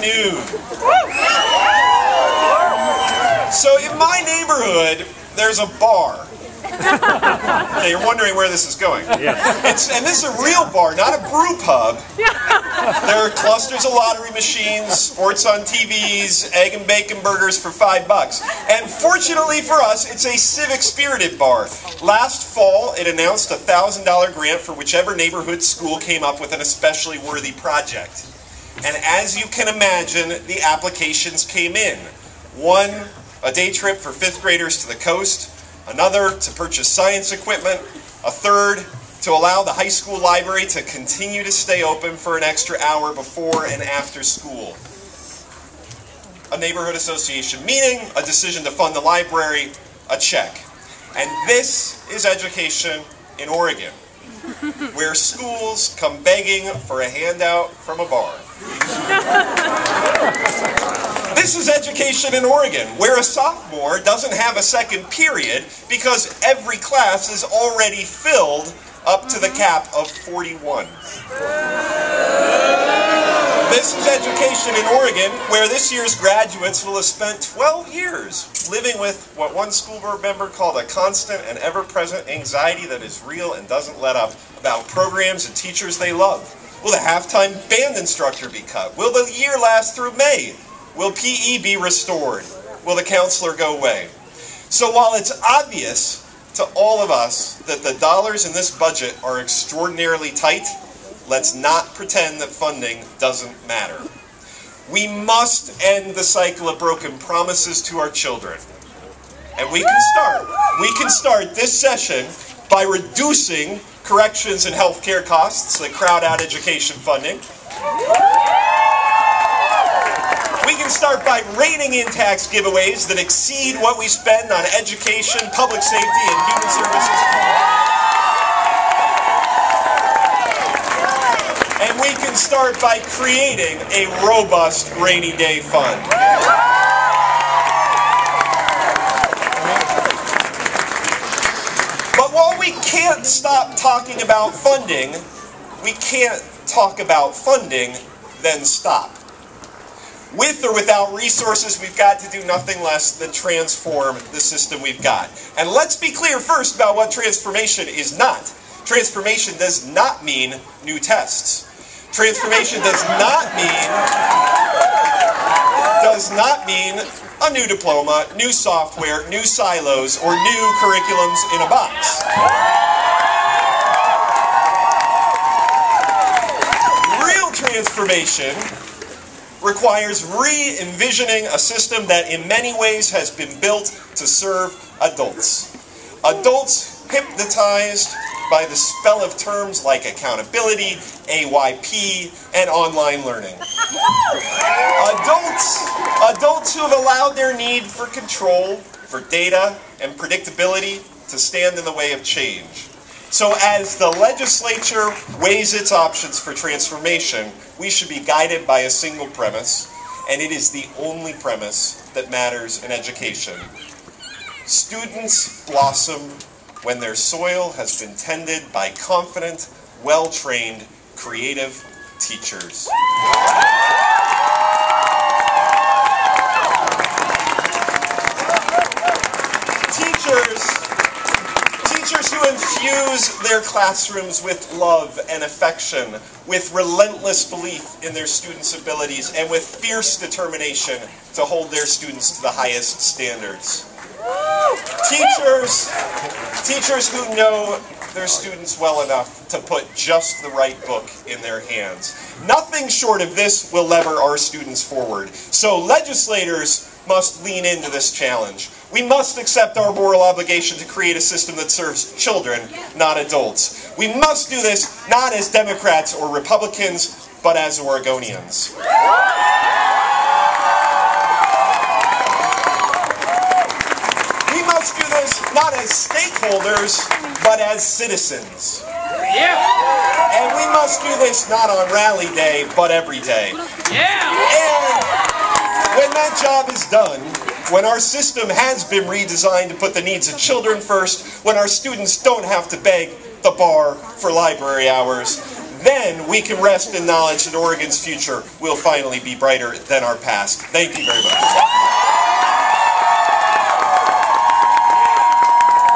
Noon. So in my neighborhood, there's a bar. Okay, you're wondering where this is going. Yes. And this is a real bar, not a brew pub. There are clusters of lottery machines, sports on TVs, egg and bacon burgers for $5. And fortunately for us, it's a civic-spirited bar. Last fall, it announced a $1,000 grant for whichever neighborhood school came up with an especially worthy project. And as you can imagine, the applications came in. One, a day trip for 5th graders to the coast. Another, to purchase science equipment. A third, to allow the high school library to continue to stay open for an extra hour before and after school. A neighborhood association meeting, a decision to fund the library, a check. And this is education in Oregon, where schools come begging for a handout from a bar. This is education in Oregon, where a sophomore doesn't have a second period because every class is already filled up to the cap of 41. This is education in Oregon, where this year's graduates will have spent 12 years living with what one school board member called a constant and ever-present anxiety that is real and doesn't let up about programs and teachers they love. Will the halftime band instructor be cut? Will the year last through May? Will PE be restored? Will the counselor go away? So while it's obvious to all of us that the dollars in this budget are extraordinarily tight, let's not pretend that funding doesn't matter. We must end the cycle of broken promises to our children. And we can start this session by reducing corrections and healthcare costs that crowd out education funding. We can start by reining in tax giveaways that exceed what we spend on education, public safety, and human services. And we can start by creating a robust rainy day fund. But while we can't stop talking about funding, we can't talk about funding, then stop. With or without resources, we've got to do nothing less than transform the system we've got. And let's be clear first about what transformation is not. Transformation does not mean new tests. Transformation does not mean a new diploma, new software, new silos, or new curriculums in a box. Real transformation requires re-envisioning a system that in many ways has been built to serve adults. Adults hypnotized by the spell of terms like accountability, AYP, and online learning. Adults who have allowed their need for control, for data, and predictability to stand in the way of change. So as the legislature weighs its options for transformation, we should be guided by a single premise, and it is the only premise that matters in education. Students blossom when their soil has been tended by confident, well-trained, creative teachers. Teachers who infuse their classrooms with love and affection, with relentless belief in their students' abilities, and with fierce determination to hold their students to the highest standards. Teachers who know their students well enough to put just the right book in their hands. Nothing short of this will lever our students forward. So legislators must lean into this challenge. We must accept our moral obligation to create a system that serves children, not adults. We must do this not as Democrats or Republicans, but as Oregonians. We must do this not as stakeholders, but as citizens. And we must do this not on rally day, but every day. And when that job is done, when our system has been redesigned to put the needs of children first, when our students don't have to beg the bar for library hours, then we can rest in knowledge that Oregon's future will finally be brighter than our past. Thank you very much.